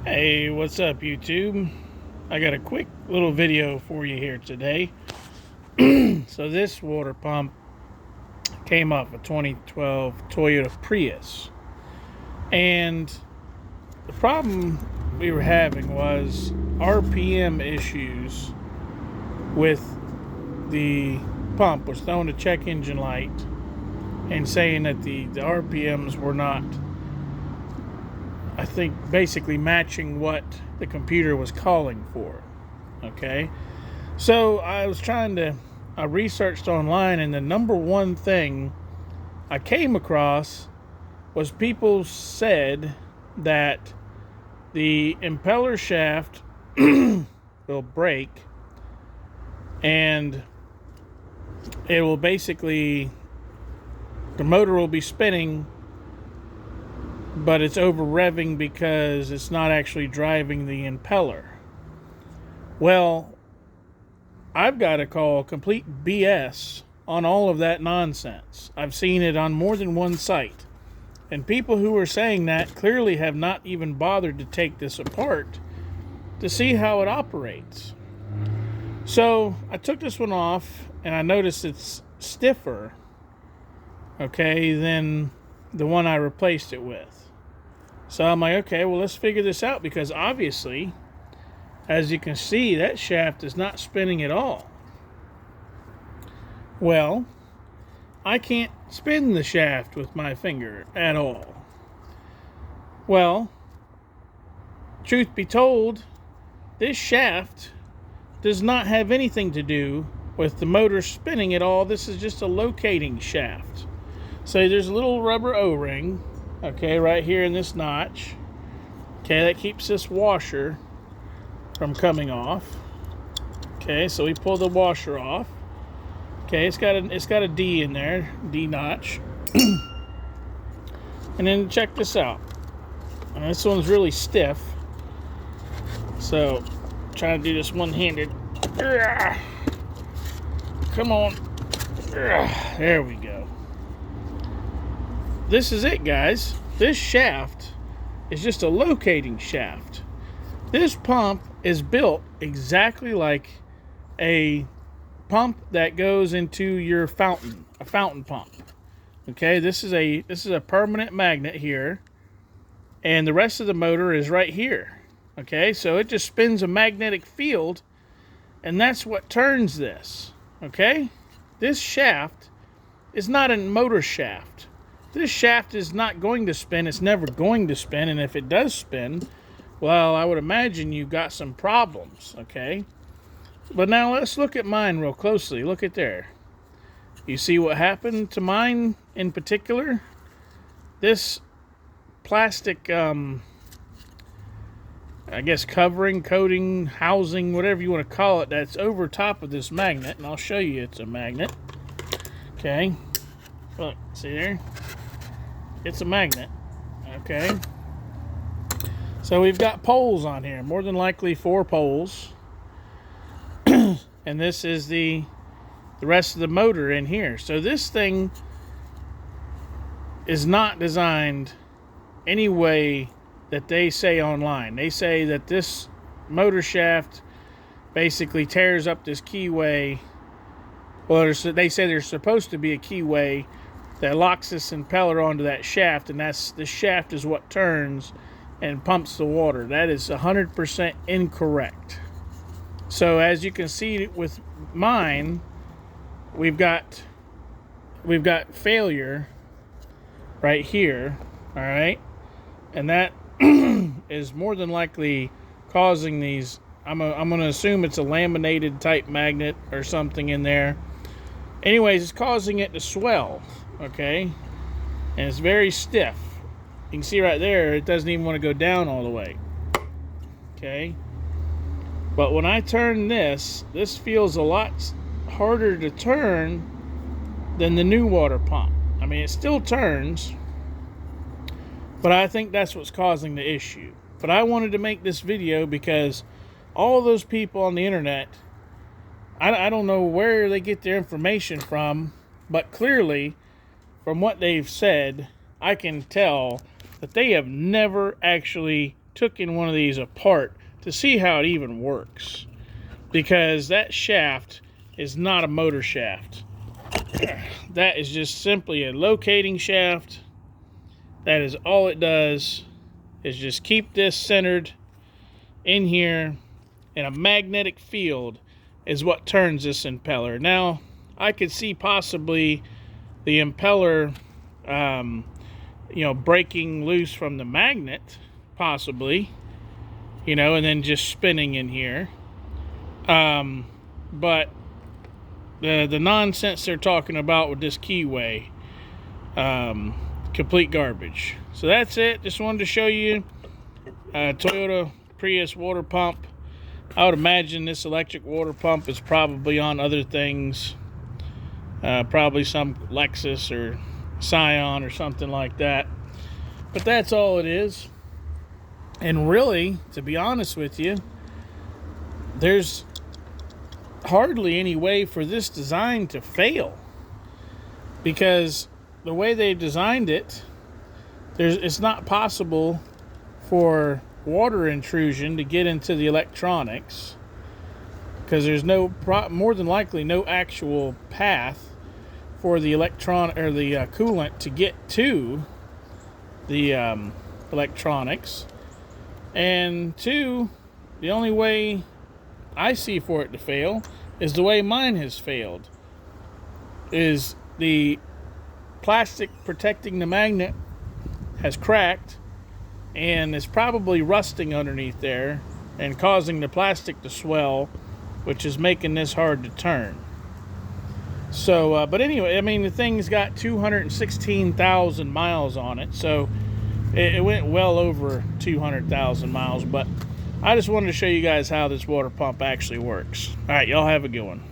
Hey, what's up, YouTube? I got a quick little video for you here today. So this water pump came off a 2012 Toyota Prius. And the problem we were having was RPM issues with the pump. Was throwing a check engine light and saying that the RPMs were not, I think, basically matching what the computer was calling for. Okay, so I researched online, and the number one thing I came across was people said that the impeller shaft will break, and it will basically, the motor will be spinning, but it's over revving because it's not actually driving the impeller. Well, I've got to call complete BS on all of that nonsense. I've seen it on more than one site. And people who are saying that clearly have not even bothered to take this apart to see how it operates. So I took this one off, and I noticed it's stiffer, okay, than the one I replaced it with. So I'm like, okay, well, let's figure this out, because obviously, as you can see, that shaft is not spinning at all. Well, I can't spin the shaft with my finger at all. Well, truth be told, this shaft does not have anything to do with the motor spinning at all. This is just a locating shaft. So there's a little rubber O-ring, okay, right here in this notch. Okay, that keeps this washer from coming off. Okay, so we pull the washer off. Okay, it's got a D in there, D notch. And then check this out. And this one's really stiff. So trying to do this one-handed. Come on. There we go. This is it, guys. This shaft is just a locating shaft. This pump is built exactly like a pump that goes into your fountain, a fountain pump. Okay, this is a permanent magnet here, and the rest of the motor is right here. Okay, so it just spins a magnetic field, and that's what turns this. Okay, this shaft is not a motor shaft. This shaft is not going to spin. It's never going to spin, and if it does spin, well, I would imagine you've got some problems, okay? But now let's look at mine real closely. Look at there. You see what happened to mine in particular? This plastic, I guess covering, coating, housing, whatever you want to call it, that's over top of this magnet, and I'll show you it's a magnet. Okay. Look, see there? It's a magnet. Okay. So we've got poles on here, more than likely 4 poles. And this is the rest of the motor in here. So this thing is not designed any way that they say online. They say that this motor shaft basically tears up this keyway. Well, they say there's supposed to be a keyway that locks this impeller onto that shaft, and the shaft is what turns and pumps the water. That is 100% incorrect. So as you can see with mine, we've got failure right here, all right? And that is more than likely causing these. I'm going to assume it's a laminated type magnet or something in there. Anyways, it's causing it to swell, okay? And it's very stiff. You can see right there, it doesn't even want to go down all the way. Okay? But when I turn this feels a lot harder to turn than the new water pump. I mean, it still turns, but I think that's what's causing the issue. But I wanted to make this video because all those people on the internet, I don't know where they get their information from, but clearly, from what they've said, I can tell that they have never actually taken one of these apart to see how it even works, because that shaft is not a motor shaft. That is just simply a locating shaft. That is all it does, is just keep this centered in here, and a magnetic field is what turns this impeller. Now, I could see possibly the impeller, breaking loose from the magnet, possibly, and then just spinning in here. But the nonsense they're talking about with this keyway, complete garbage. So that's it. Just wanted to show you Toyota Prius water pump. I would imagine this electric water pump is probably on other things, probably some Lexus or Scion or something like that. But that's all it is. And really, to be honest with you, there's hardly any way for this design to fail, because the way they designed it, it's not possible for water intrusion to get into the electronics, because there's more than likely no actual path for the coolant to get to the electronics. And two, the only way I see for it to fail is the way mine has failed, is the plastic protecting the magnet has cracked and is probably rusting underneath there and causing the plastic to swell, which is making this hard to turn. So, but anyway, I mean, the thing's got 216,000 miles on it, so it went well over 200,000 miles. But I just wanted to show you guys how this water pump actually works. All right, y'all have a good one.